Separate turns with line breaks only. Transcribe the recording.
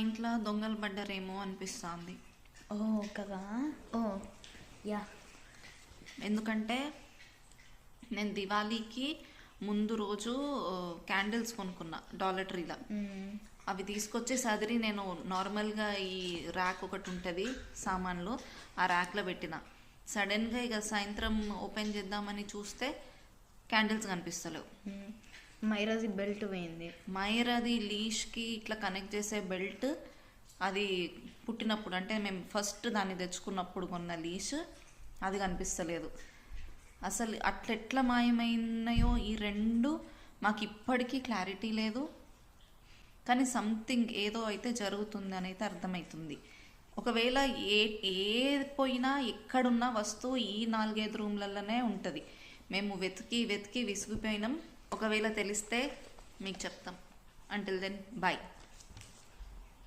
ఇంట్లో దొంగలు పడ్డారేమో అనిపిస్తుంది.
ఓ కదా. ఓ యా.
ఎందుకంటే నేను దివాళీకి ముందు రోజు క్యాండిల్స్ కొనుక్కున్నా డాలర్ ట్రీలో. అవి తీసుకొచ్చి సదిరి నేను నార్మల్గా ఈ ర్యాక్ ఒకటి ఉంటుంది సామాన్లు, ఆ ర్యాక్లో పెట్టిన. సడన్గా ఇక సాయంత్రం ఓపెన్ చేద్దామని చూస్తే క్యాండిల్స్ కనిపిస్తలేవు.
మైరాది బెల్ట్ పోయింది.
మైరాది లీష్కి ఇట్లా కనెక్ట్ చేసే బెల్ట్, అది పుట్టినప్పుడు అంటే మేము ఫస్ట్ దాన్ని తెచ్చుకున్నప్పుడు కొన్న లీష్, అది కనిపిస్తలేదు. అసలు అట్లెట్లా మాయమైనాయో ఈ రెండు మాకు ఇప్పటికీ క్లారిటీ లేదు. కానీ సంథింగ్ ఏదో అయితే జరుగుతుంది అని అయితే అర్థమవుతుంది. ఒకవేళ ఏ పోయినా ఎక్కడున్న వస్తువు ఈ 4-5 రూమ్లలోనే ఉంటుంది. మేము వెతికి వెతికి విసిగిపోయినాం. ఒకవేళ తెలిస్తే మీకు చెప్తాం. Until then bye.